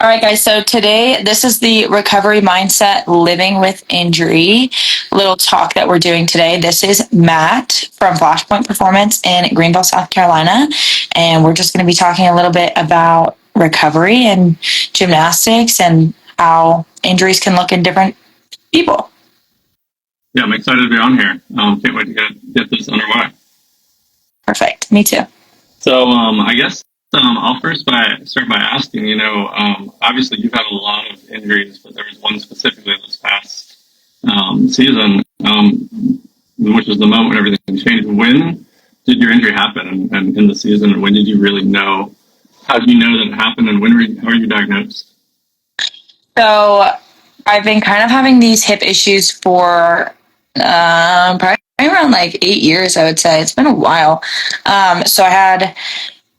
All right, guys. So today, this is the recovery mindset living with injury little talk that we're doing today. This is Matt from Flashpoint Performance in Greenville, South Carolina. And we're just going to be talking a little bit about recovery and gymnastics and how injuries can look in different people. Yeah, I'm excited to be on here. Can't wait to get this underway. Perfect. Me too. So I guess I'll start by asking, obviously you've had a lot of injuries, but there was one specifically this past season, which was the moment when everything changed. When did your injury happen and in the season? When did you really know? How did you know that it happened, and how were you diagnosed? So I've been kind of having these hip issues for probably around like 8 years, I would say. It's been a while.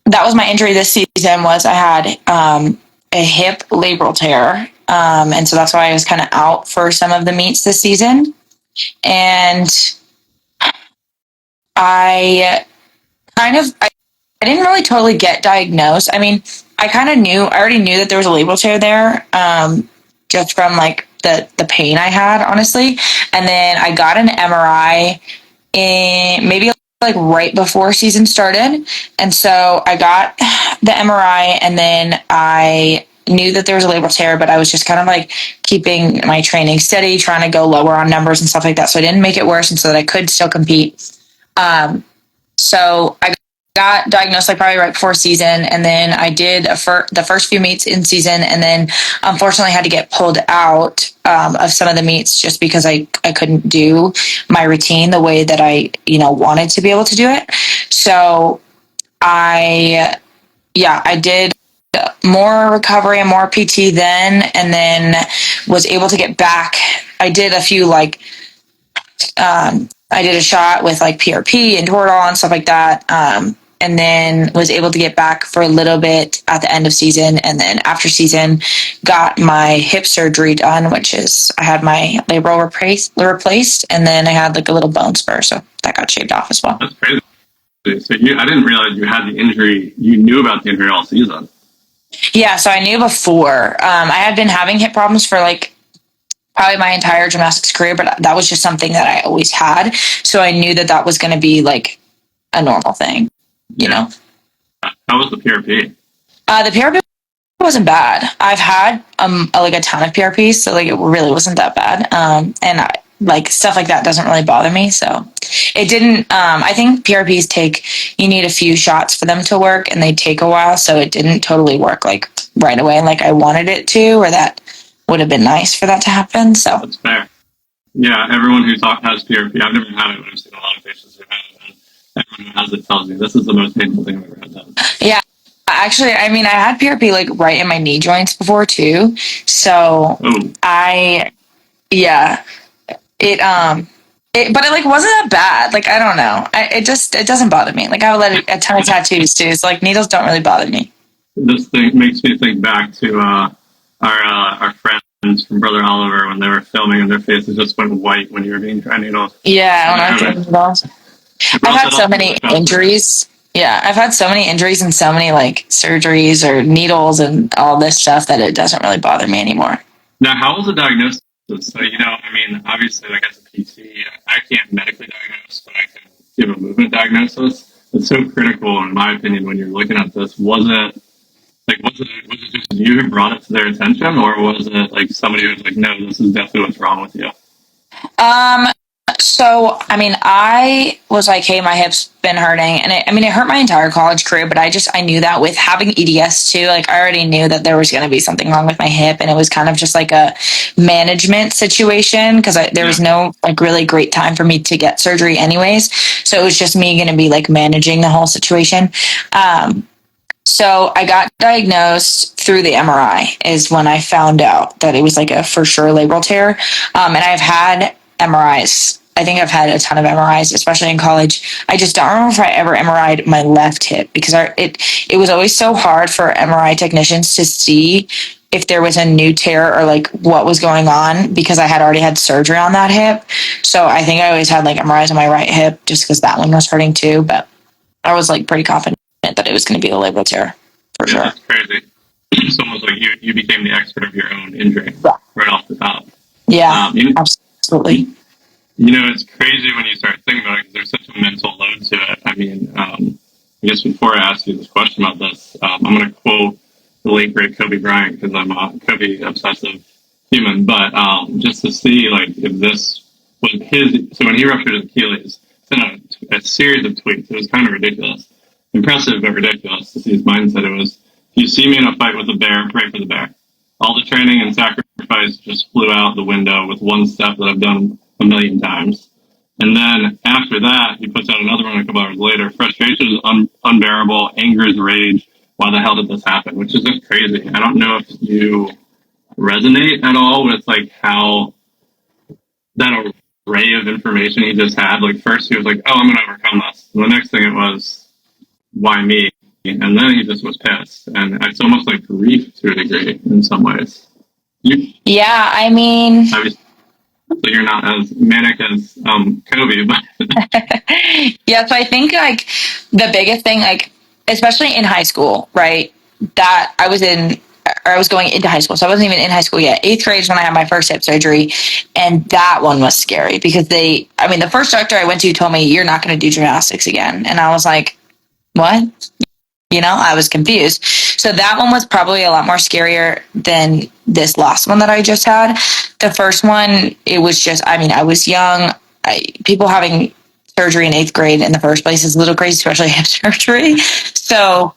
That was my injury this season. Was I had a hip labral tear, and so that's why I was kind of out for some of the meets this season. And I didn't really totally get diagnosed. I mean, I already knew that there was a labral tear there, just from like the pain I had, honestly. And then I got an MRI in maybe like right before season started. And so I got the MRI, and then I knew that there was a labral tear, but I was just kind of like keeping my training steady, trying to go lower on numbers and stuff like that. So I didn't make it worse, and so that I could still compete. So I got diagnosed like probably right before season, and then I did the first few meets in season, and then unfortunately had to get pulled out of some of the meets just because I couldn't do my routine the way that I wanted to be able to do it. So I did more recovery and more PT then, and then was able to get back. I did a few I did a shot with like PRP and Toradol and stuff like that. And then was able to get back for a little bit at the end of season. And then after season, got my hip surgery done, which is I had my labral replaced, and then I had like a little bone spur. So that got shaved off as well. That's crazy. So I didn't realize you had the injury. You knew about the injury all season. Yeah, so I knew before. I had been having hip problems for like probably my entire gymnastics career, but that was just something that I always had. So I knew that was going to be like a normal thing, you know? How was the PRP? The PRP wasn't bad. I've had like a ton of PRPs, so like it really wasn't that bad. And like stuff like that doesn't really bother me. So it didn't, I think PRPs you need a few shots for them to work, and they take a while. So it didn't totally work like right away like I wanted it to, or that would have been nice for that to happen. So that's fair. Yeah, everyone who has PRP, I've never had it, but I've seen a lot of patients who have it, and everyone who has it tells me this is the most painful thing I've ever had done. Yeah, actually, I mean, I had PRP like right in my knee joints before too. So but it like wasn't that bad. Like I don't know, it doesn't bother me. Like I have a ton of tattoos too, so like needles don't really bother me. This thing makes me think back to our friends from Brother Oliver when they were filming, and their faces just went white when you were being tried needles. Yeah, when I was doing needles. I've had so many injuries. Yeah, I've had so many injuries and so many like surgeries or needles and all this stuff that it doesn't really bother me anymore. Now, how was the diagnosis? So, obviously, like as a PT, I can't medically diagnose, but I can give a movement diagnosis. It's so critical, in my opinion, when you're looking at this. Was it just you who brought it to their attention, or was it like somebody who was like, no, this is definitely what's wrong with you? So, I mean, I was like, hey, my hip's been hurting. And it hurt my entire college career, but I knew that with having EDS too, like I already knew that there was going to be something wrong with my hip. And it was kind of just like a management situation because there was no like really great time for me to get surgery anyways. So it was just me going to be like managing the whole situation. So I got diagnosed through the MRI is when I found out that it was like a for sure labral tear. And I've had MRIs. I think I've had a ton of MRIs, especially in college. I just don't remember if I ever MRI'd my left hip because it was always so hard for MRI technicians to see if there was a new tear or like what was going on because I had already had surgery on that hip. So I think I always had like MRIs on my right hip just because that one was hurting too. But I was like pretty confident that it was going to be a labral tear for sure. That's crazy. It's almost like you became the expert of your own injury Yeah. right off the top. Yeah, You, absolutely. it's crazy when you start thinking about it because there's such a mental load to it. I mean, I guess before I ask you this question about this, I'm going to quote the late great Kobe Bryant because I'm a Kobe obsessive human. But just to see like if this was his, so when he ruptured his Achilles, sent a series of tweets. It was kind of ridiculous, impressive but ridiculous to see his mindset. It was, if you see me in a fight with a bear, pray for the bear. All the training and sacrifice just flew out the window with one step that I've done a million times. And then after that, he puts out another one a couple hours later. Frustration is unbearable. Anger is rage. Why the hell did this happen? Which is just crazy. I don't know if you resonate at all with like how that array of information he just had. Like first he was like, "Oh, I'm going to overcome this." And the next thing it was, "Why me?" And then he just was pissed. And it's almost like grief to a degree in some ways. You Yeah, I mean, obviously you're not as manic as Kobe, but yeah, so I think like the biggest thing, like, especially in high school, right? That I was going into high school. So I wasn't even in high school yet. Eighth grade is when I had my first hip surgery. And that one was scary because the first doctor I went to told me, you're not going to do gymnastics again. And I was like, what? I was confused. So that one was probably a lot more scarier than this last one that I just had. The first one, it was just, I was young. People having surgery in eighth grade in the first place is a little crazy, especially hip surgery. So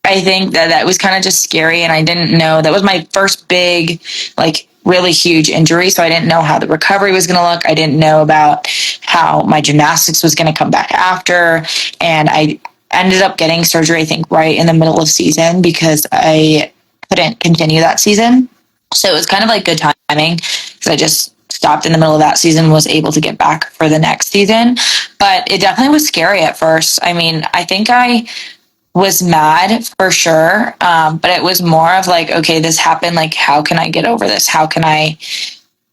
I think that was kind of just scary. And I didn't know, that was my first big, like, really huge injury. So I didn't know how the recovery was going to look. I didn't know about how my gymnastics was going to come back after. And I ended up getting surgery, I think, right in the middle of season because I couldn't continue that season. So it was kind of like good timing because I just stopped in the middle of that season, was able to get back for the next season. But it definitely was scary at first. I think I was mad for sure. But it was more of like, okay, this happened. Like, how can I get over this? How can I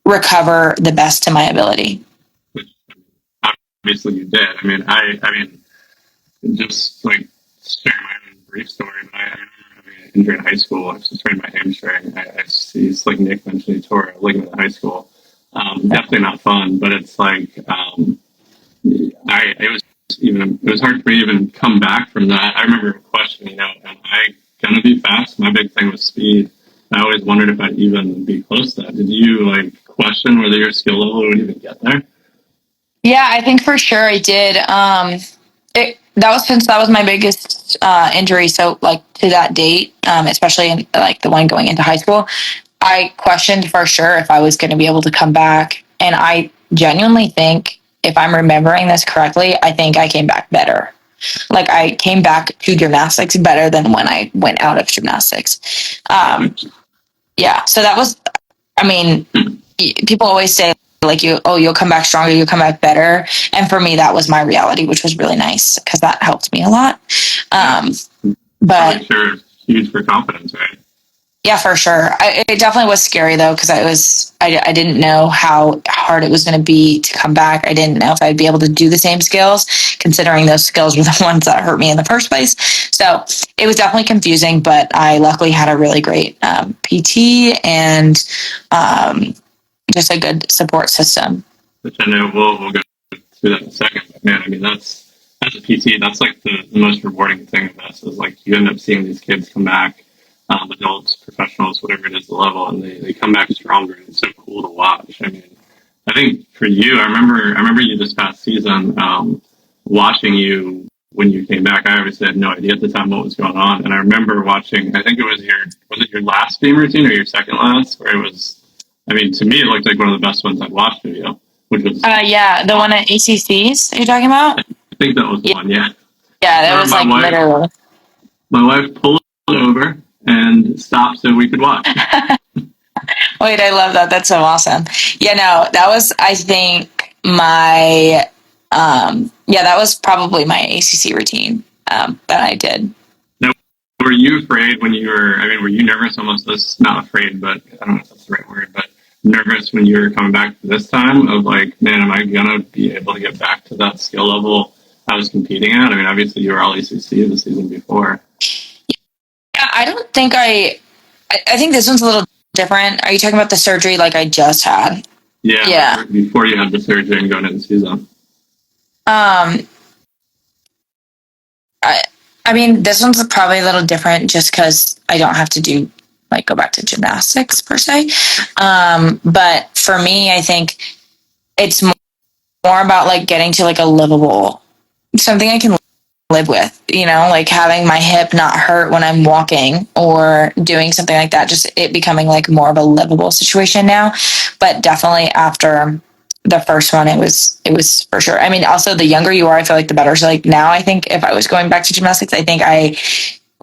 recover the best to my ability? which obviously you did. I mean, just like sharing my own brief story. But I remember having an injury in high school. I was just strained my hamstring. It's like Nick mentioned, he tore a ligament in high school. Definitely not fun, but it's like it was hard for me to even come back from that. I remember questioning, am I gonna be fast? My big thing was speed. I always wondered if I'd even be close to that. Did you like question whether your skill level would even get there? Yeah, I think for sure I did. That was my biggest injury. So like to that date, especially in like the one going into high school, I questioned for sure if I was going to be able to come back. And I genuinely think, if I'm remembering this correctly, I think I came back better. Like I came back to gymnastics better than when I went out of gymnastics. Yeah. So that was, I mean, people always say like you'll come back stronger, you'll come back better. And for me, that was my reality, which was really nice because that helped me a lot. Um, but Probably sure huge for confidence, right? yeah, for sure. It definitely was scary though, because I didn't know how hard it was going to be to come back. I didn't know if I'd be able to do the same skills, considering those skills were the ones that hurt me in the first place. So it was definitely confusing, but I luckily had a really great PT and just a good support system. Which I know we'll go through that in a second. But man, I mean that's as a PT, that's like the most rewarding thing of this is like you end up seeing these kids come back, adults, professionals, whatever it is the level, and they come back stronger. And it's so cool to watch. I mean, I think for you, I remember you this past season, watching you when you came back. I obviously had no idea at the time what was going on, and I remember watching. I think it was it your last beam routine or your second last, where it was. I mean, to me, it looked like one of the best ones I'd watched of you, which was. Yeah, the one at ACCs you're talking about? I think that was the one, yeah. Yeah, that was like literally. My wife pulled over and stopped so we could watch. Wait, I love that. That's so awesome. Yeah, no, that was, I think, that was probably my ACC routine that I did. Now, were you afraid when you were, I mean, were you nervous almost this, not afraid, but I don't know if that's the right word, but nervous when you were coming back this time of like, man, am I going to be able to get back to that skill level I was competing at? I mean, obviously you were all ACC the season before. Yeah, I don't think I I think this one's a little different. Are you talking about the surgery like I just had? Yeah, Yeah. like before you had the surgery and going into the season. Um, I, I mean, this one's probably a little different just because I don't have to do like go back to gymnastics per se. But for me, I think it's more about like getting to like a livable something I can live with, you know, like having my hip not hurt when I'm walking or doing something like that, just it becoming like more of a livable situation now. But definitely after the first one, it was for sure. I mean, also the younger you are, I feel like the better. So like now I think if I was going back to gymnastics, I think I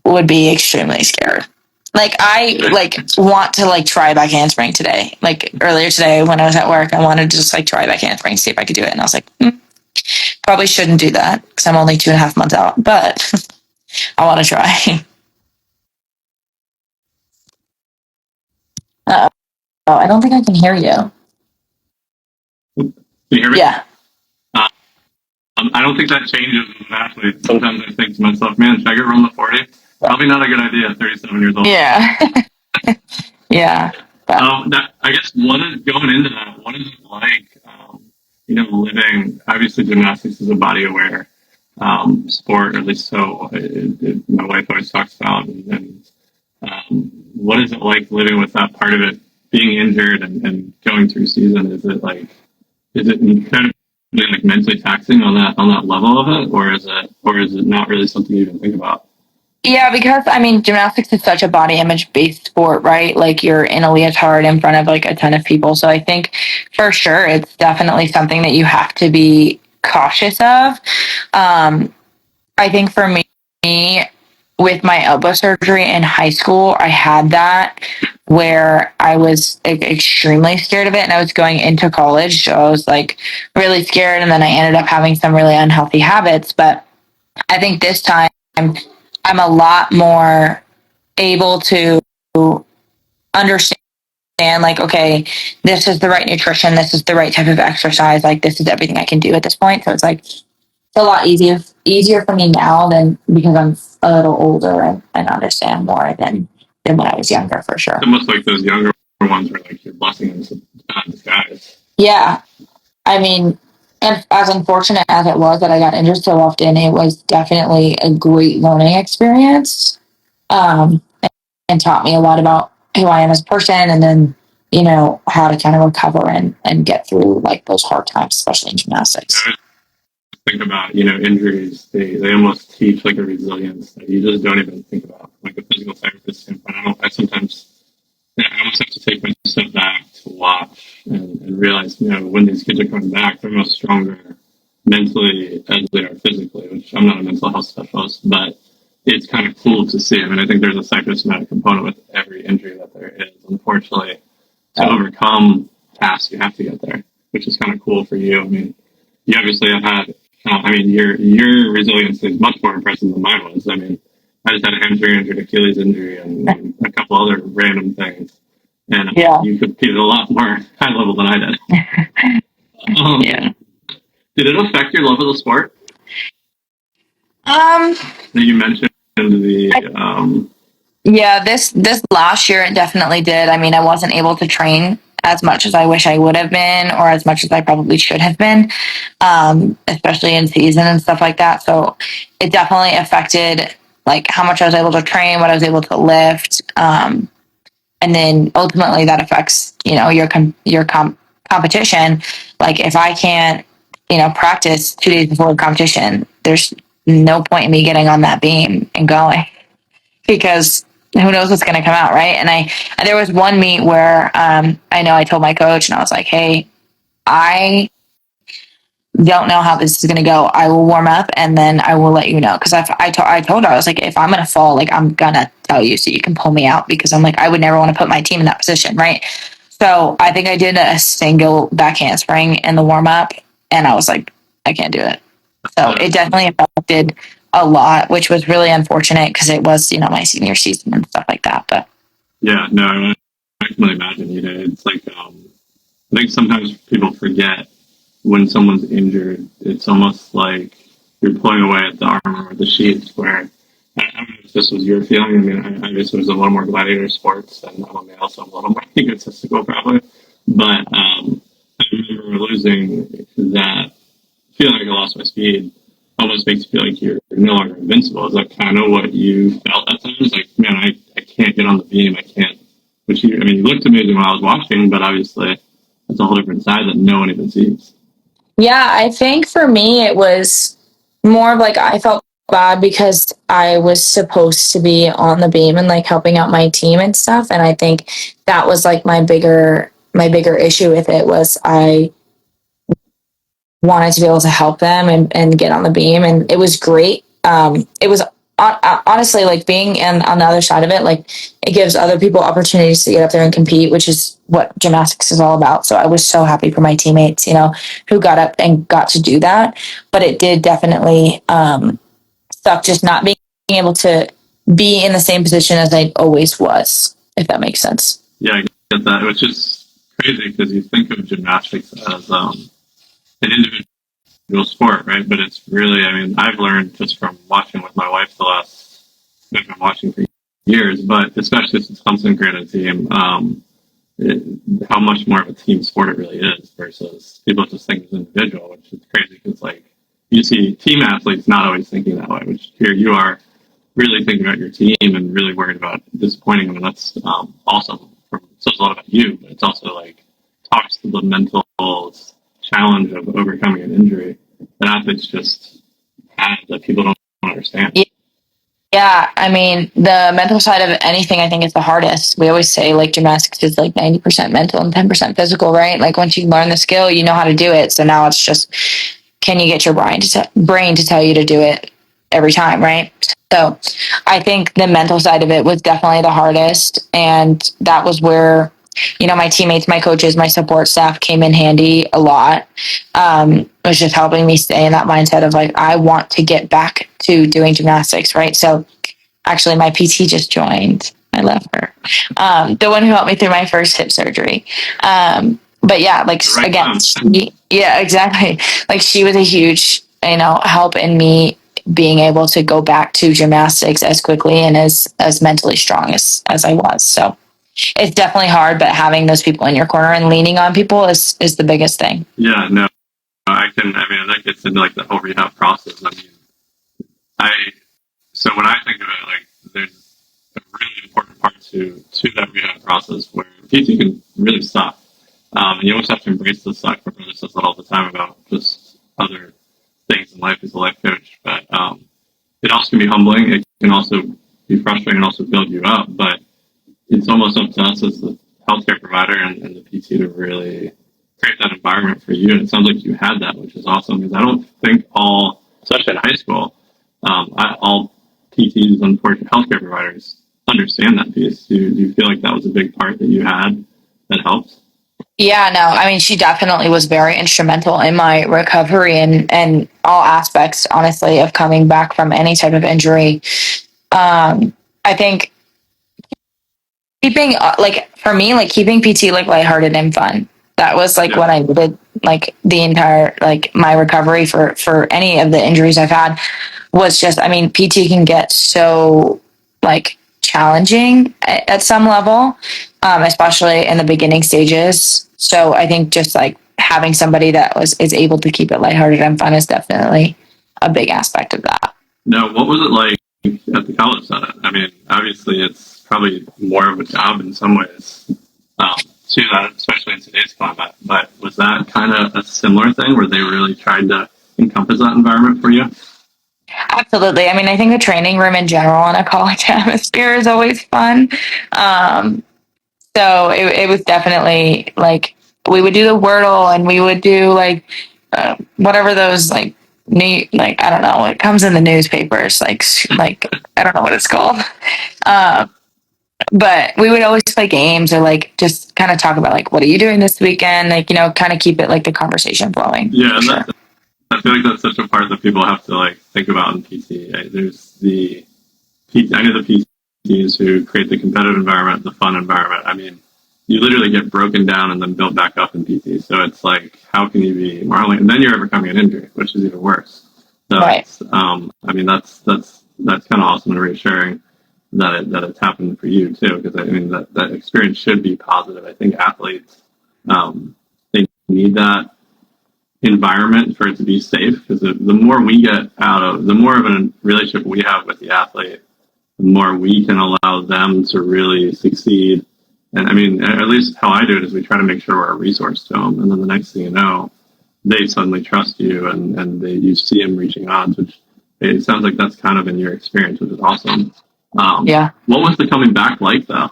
would be extremely scared. Like I like want to like try back handspring today. Like earlier today when I was at work, I wanted to just like try back handspring, see if I could do it. And I was like, probably shouldn't do that because I'm only 2.5 months out, but I want to try. Oh, I don't think I can hear you. Can you hear me? Yeah. I don't think that changes as an athlete. Sometimes I think to myself, man, should I get run the 40? Probably not a good idea at 37 years old. Yeah. Yeah. I guess what is going into that? What is it like? Living. Obviously, gymnastics is a body aware sport, or at least so my wife always talks about. What is it like living with that part of it, being injured and going through season? Is it incredibly like mentally taxing on that level of it, or is it not really something you even think about? Yeah, because I mean, gymnastics is such a body image based sport, right? Like you're in a leotard in front of like a ton of people. So I think for sure it's definitely something that you have to be cautious of. I think for me, with my elbow surgery in high school, I had that where I was extremely scared of it and I was going into college. So I was like really scared. And then I ended up having some really unhealthy habits. But I think this time I'm a lot more able to understand like, okay, this is the right nutrition. This is the right type of exercise. Like this is everything I can do at this point. So it's like, a lot easier for me now than because I'm a little older and understand more than when I was younger for sure. It's almost like those younger ones are like your blessing in disguise. Yeah. I mean, and as unfortunate as it was that I got injured so often, it was definitely a great learning experience. Um, and taught me a lot about who I am as a person and then, you know, how to kind of recover and get through like those hard times, especially in gymnastics. Think about injuries. They almost teach like a resilience that you just don't even think about. Like a physical therapist standpoint, I sometimes I almost have to take my step back to watch and realize when these kids are coming back, they're much stronger mentally as they are physically. Which I'm not a mental health specialist, but it's kind of cool to see. I mean, I think there's a psychosomatic component with every injury that there is. Unfortunately, to overcome tasks, you have to get there, which is kind of cool for you. I mean, you obviously have had. I mean, your resilience is much more impressive than mine was. I mean, I just had a hamstring injury, Achilles injury, and a couple other random things, and you competed a lot more high level than I did. Yeah. Did it affect your love of the sport? That you mentioned the. Yeah, this last year it definitely did. I mean, I wasn't able to train as much as I wish I would have been, or as much as I probably should have been, especially in season and stuff like that. So it definitely affected like how much I was able to train, what I was able to lift, and then ultimately that affects competition. Like if I can't practice 2 days before the competition, there's no point in me getting on that beam and going because who knows what's going to come out, right? And there was one meet where I know I told my coach and I was like, hey, I don't know how this is going to go. I will warm up and then I will let you know. Because I told her, I was like, if I'm going to fall, like I'm going to tell you so you can pull me out because I'm like, I would never want to put my team in that position, right? So I think I did a single back handspring in the warm up and I was like, I can't do it. So it definitely affected a lot, which was really unfortunate because it was, my senior season and stuff like that. But yeah, no, I can really imagine. It's like I think sometimes people forget when someone's injured. It's almost like you're pulling away at the armor or the sheath, where I don't know if this was your feeling. I mean, I guess it was a little more gladiator sports, and I'm a male, so I'm a little more egotistical probably. But I remember losing that feeling like I lost my speed almost makes you feel like you're no longer invincible. Is that kind of what you felt at times? Like, man, I can't get on the beam. I can't. Which I mean, you looked amazing when I was watching, but obviously it's a whole different side that no one even sees. Yeah, I think for me it was more of like I felt bad because I was supposed to be on the beam and like helping out my team and stuff. And I think that was like my bigger issue with it was I wanted to be able to help them and get on the beam, and it was great. It was honestly like being on the other side of it, like it gives other people opportunities to get up there and compete, which is what gymnastics is all about. So I was so happy for my teammates, who got up and got to do that. But it did definitely suck just not being able to be in the same position as I always was, if that makes sense. Yeah, I get that. Which is crazy because you think of gymnastics as an individual sport, right? But it's really, I mean, I've learned just from watching with my wife the last, I've been watching for years, but especially since Clemson created a team, how much more of a team sport it really is versus people just think it's individual, which is crazy because, like, you see team athletes not always thinking that way, which here you are really thinking about your team and really worried about disappointing them. And that's awesome. It says a lot about you, but it's also like talks to the mental challenge of overcoming an injury that athletes just have that people don't understand. Yeah, I mean, the mental side of anything, I think, is the hardest. We always say, like, gymnastics is like 90% mental and 10% physical, right? Like, once you learn the skill, you know how to do it. So now it's just, can you get your brain to tell you to do it every time, right? So I think the mental side of it was definitely the hardest. And that was where, my teammates, my coaches, my support staff came in handy a lot. It was just helping me stay in that mindset of like, I want to get back to doing gymnastics, right? So actually, my PT just joined. I love her. The one who helped me through my first hip surgery. But yeah, like Right again, yeah, exactly. Like she was a huge, help in me being able to go back to gymnastics as quickly and as mentally strong as I was. So it's definitely hard, but having those people in your corner and leaning on people is the biggest thing. Yeah, no, I mean, that gets into like the whole rehab process. I mean, I, so when I think of it, like, there's a really important part to that rehab process where PT can really suck. And you always have to embrace the suck. My brother says that all the time about just other things in life as a life coach. But it also can be humbling. It can also be frustrating and also build you up. But it's almost up to us as the healthcare provider and the PT to really create that environment for you. And it sounds like you had that, which is awesome. Because I don't think all, especially in high school, all PTs and healthcare providers understand that piece. Do you feel like that was a big part that you had that helped? Yeah, no, I mean, she definitely was very instrumental in my recovery and all aspects, honestly, of coming back from any type of injury. I think keeping, like, for me, like, keeping PT, like, lighthearted and fun. That was, like, what I needed, like, the entire, like, my recovery for any of the injuries I've had was just, I mean, PT can get so, like, challenging at some level, especially in the beginning stages. So I think just like having somebody that is able to keep it lighthearted and fun is definitely a big aspect of that. Now, what was it like at the college side? I mean, obviously, it's probably more of a job in some ways to that, especially in today's climate. But was that kind of a similar thing where they really tried to encompass that environment for you? Absolutely. I mean, I think the training room in general in a college atmosphere is always fun. So it was definitely like we would do the Wordle and we would do like whatever those like new like I don't know it comes in the newspapers like I don't know what it's called. Uh, but we would always play games or like just kind of talk about like what are you doing this weekend, like kind of keep it like the conversation flowing. Yeah, and Sure. I feel like that's such a part that people have to like think about in PT. There's the I know the PTs who create the competitive environment, the fun environment. I mean, you literally get broken down and then built back up in PT. So it's like, how can you be more? And then you're overcoming an injury, which is even worse. So Right. I mean, that's that's kind of awesome and reassuring that it's happened for you too. Because I mean that experience should be positive. I think athletes they need that environment for it to be safe. Because the more we get out of, the more of a relationship we have with the athlete, the more we can allow them to really succeed. And I mean, at least how I do it is we try to make sure we're a resource to them. And then the next thing you know, they suddenly trust you and you see them reaching odds, which it sounds like that's kind of in your experience, which is awesome. Yeah. What was the coming back like though?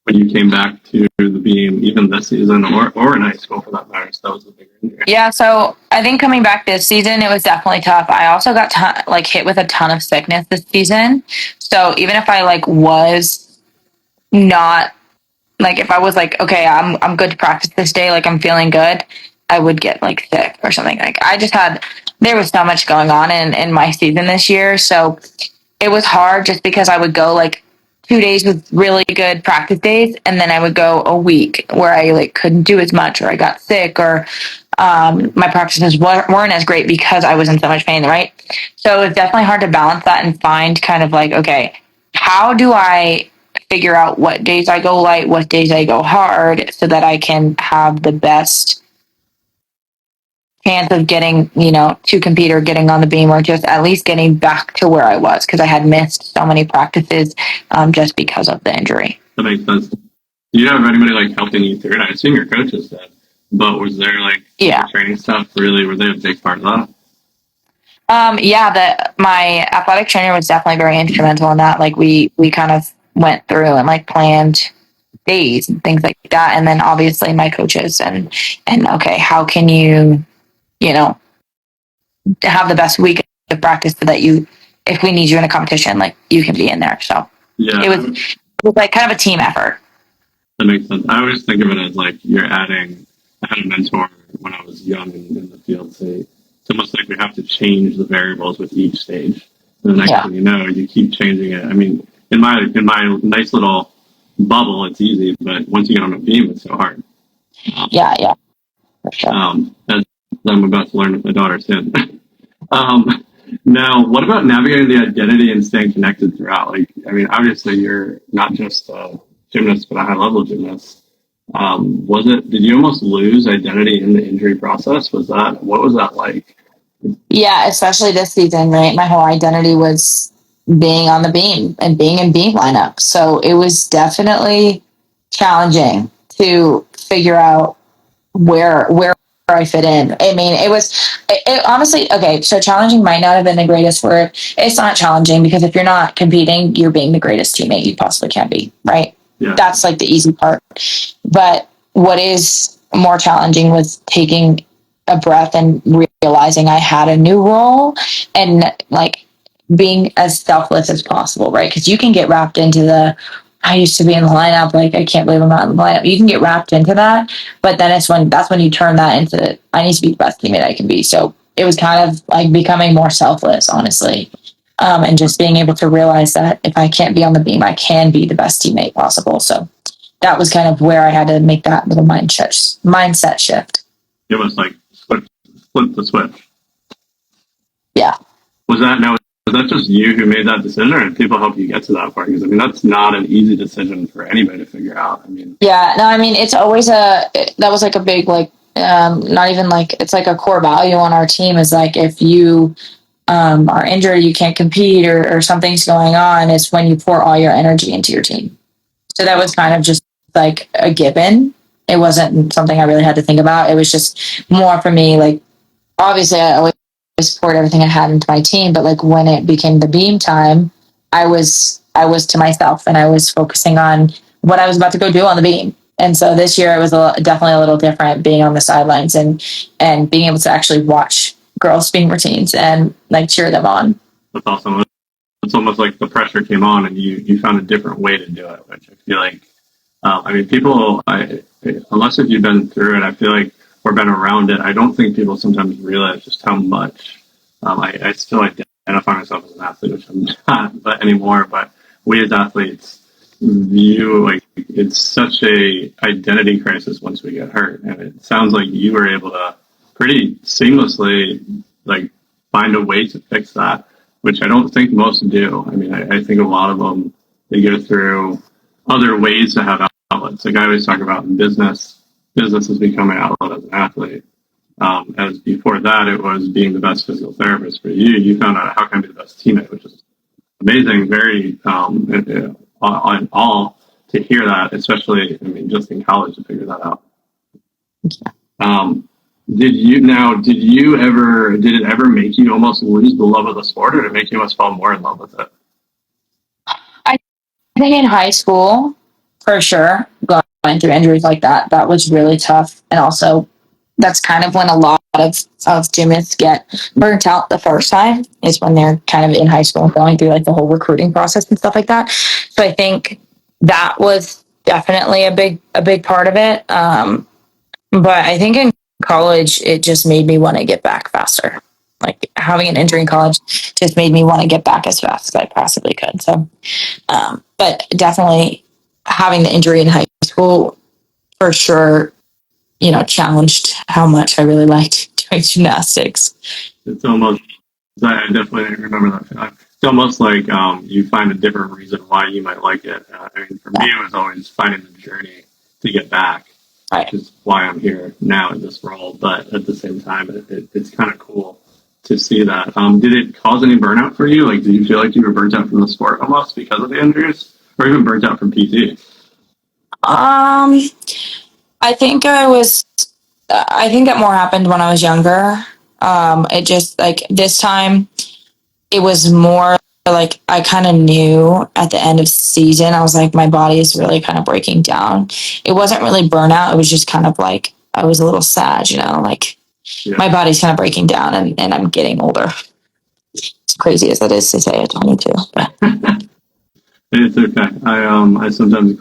When you came back to the beam, even this season or in high school for that matter, so that was the bigger injury. Yeah, so I think coming back this season, it was definitely tough. I also got hit with a ton of sickness this season. So even if I was not if I was okay, I'm good to practice this day, I'm feeling good, I would get sick or something. I just had there was so much going on in my season this year, so it was hard just because I would go 2 days with really good practice days, and then I would go a week where I couldn't do as much, or I got sick, or my practices weren't as great because I was in so much pain, right? So it's definitely hard to balance that and find kind of okay, how do I figure out what days I go light, what days I go hard, so that I can have the best chance of getting, to compete or getting on the beam, or just at least getting back to where I was, because I had missed so many practices just because of the injury. That makes sense. Do you have anybody helping you through it? I assume your coaches did, but was there Yeah. training stuff really? Were they a big part of that? Yeah, my athletic trainer was definitely very instrumental in that. We kind of went through and planned days and things like that, and then obviously my coaches and okay, how can you know have the best week of practice so that if we need you in a competition, you can be in there. So Yeah, it was kind of a team effort. that makes sense. I always think of it as you're adding. I had a mentor when I was young in the field say it's almost like we have to change the variables with each stage. And the next thing you know, you keep changing it. I mean, in my nice little bubble, it's easy, but once you get on a beam, it's so hard. Yeah, for sure. As I'm about to learn with my daughter soon. Now, what about navigating the identity and staying connected throughout? I mean, obviously you're not just a gymnast, but a high level gymnast. Did you almost lose identity in the injury process? What was that like? Yeah, especially this season, right? My whole identity was being on the beam and being in beam lineup. So it was definitely challenging to figure out where I fit in. I mean, it honestly, okay, so challenging might not have been the greatest word. It's not challenging, because if you're not competing, you're being the greatest teammate you possibly can be, right? Yeah. That's the easy part. But what is more challenging was taking a breath and realizing I had a new role, and being as selfless as possible, right? Because you can get wrapped into I used to be in the lineup, I can't believe I'm not in the lineup. You can get wrapped into that, but then that's when you turn that into I need to be the best teammate I can be. So it was kind of becoming more selfless, honestly, and just being able to realize that if I can't be on the beam, I can be the best teammate possible. So that was kind of where I had to make that little mindset shift. It was flip the switch. Yeah. Was that just you who made that decision, or did people help you get to that point? Because I mean, that's not an easy decision for anybody to figure out. I mean, yeah, no, I mean, it's always that was a big not even it's a core value on our team is if you are injured, you can't compete, or something's going on, is when you pour all your energy into your team. So that was kind of just a given. It wasn't something I really had to think about. It was just more for me. Obviously, I always poured everything I had into my team, but when it became the beam time, I was to myself, and I was focusing on what I was about to go do on the beam. And so this year it was definitely a little different, being on the sidelines and being able to actually watch girls' beam routines and cheer them on. That's awesome. It's almost like the pressure came on, and you found a different way to do it, which I feel like. I mean, unless if you've been through it, I feel like, or been around it, I don't think people sometimes realize just how much. I still identify myself as an athlete, which I'm not, but anymore. But we as athletes view it's such a identity crisis once we get hurt, and it sounds like you were able to pretty seamlessly find a way to fix that. which I don't think most do. I mean, I think a lot of them, they go through other ways to have outlets. Like I always talk about in business, business has become an outlet as an athlete. As before that, it was being the best physical therapist. For you, you found out how can I be the best teammate, which is amazing. Very on all to hear that, especially I mean, just in college to figure that out. Did it ever make you almost lose the love of the sport, or did it make you almost fall more in love with it? I think in high school, for sure, going through injuries like that was really tough. And also, that's kind of when a lot of gymnasts get burnt out the first time, is when they're kind of in high school and going through like the whole recruiting process and stuff like that. So I think that was definitely a big part of it. But I think in college, it just made me want to get back faster. Like having an injury in college just made me want to get back as fast as I possibly could. So, but definitely having the injury in high school for sure, challenged how much I really liked doing gymnastics. It's almost, I definitely remember that feeling. It's almost like you find a different reason why you might like it. I mean, for me, it was always finding the journey to get back, Right. which is why I'm here now in this role. But at the same time, it's kind of cool to see that. Did it cause any burnout for you? Like, did you feel like you were burnt out from the sport almost because of the injuries, or even burnt out from PT? I think I think that more happened when I was younger. It just like this time, it was more like I kind of knew at the end of season, I was like, my body is really kind of breaking down. It wasn't really burnout. It was just kind of like, I was a little sad, like my body's kind of breaking down and I'm getting older. As crazy as that is to say at 22. But. It's okay. I sometimes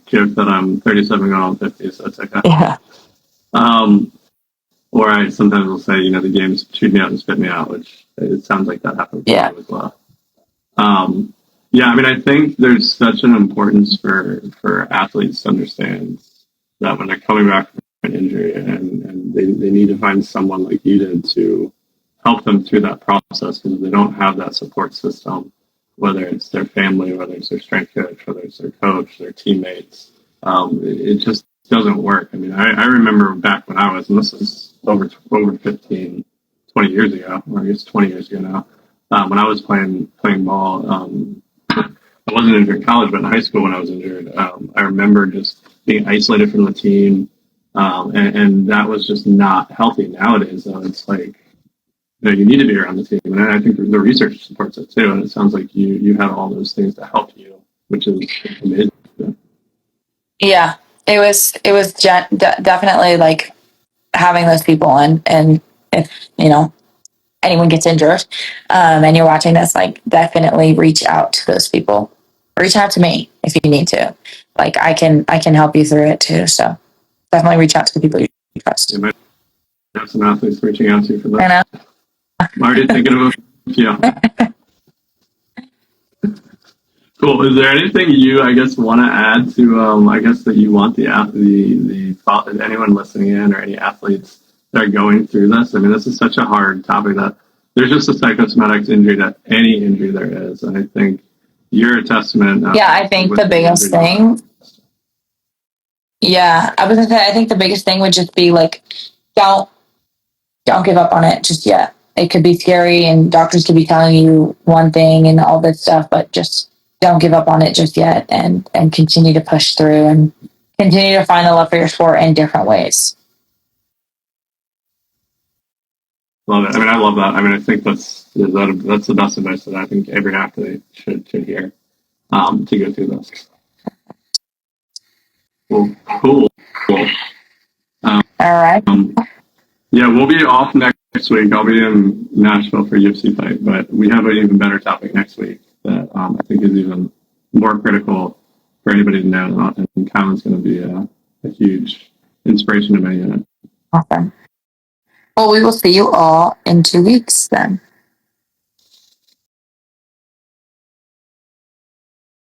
joke that I'm 37 going on 50, so it's okay. Yeah. Or I sometimes will say, the games chewed me out and spit me out, which it sounds like that happened for you as well. I mean, I think there's such an importance for athletes to understand that when they're coming back from an injury and they need to find someone like you did to help them through that process, because they don't have that support system, whether it's their family, whether it's their strength coach, whether it's their coach, their teammates. It just doesn't work. I mean, I remember back when I was, and this is over 15, 20 years ago, or I guess 20 years ago now, when I was playing ball, I wasn't injured in college, but in high school when I was injured, I remember just being isolated from the team, and that was just not healthy. Nowadays, it's like, you need to be around the team, and I think the research supports it too. And it sounds like you have all those things to help you, which is amazing. Yeah, it was definitely like having those people, and if anyone gets injured, and you're watching this, like definitely reach out to those people. Reach out to me if you need to. Like I can help you through it too. So definitely reach out to the people you trust. You might have some athletes reaching out to you for that. I know. I'm already thinking of a few. Cool. Is there anything you, I guess, want to add to, I guess, that you want the anyone listening in or any athletes that are going through this? I mean, this is such a hard topic that there's just a psychosomatic injury to any injury there is. And I think you're a testament. I think the biggest thing. Yeah, I was gonna say, I think the biggest thing would just be like, don't give up on it just yet. It could be scary and doctors could be telling you one thing and all this stuff, but just don't give up on it just yet, and continue to push through and continue to find the love for your sport in different ways. Love it. I mean, I love that. I mean, I think that's the best advice that I think every athlete should hear to go through this. Well, cool. All right. We'll be off next week. I'll be in Nashville for UFC fight, but we have an even better topic next week that I think is even more critical for anybody to know. And Kielyn's going to be a huge inspiration to many in it. Awesome. Well, we will see you all in 2 weeks then.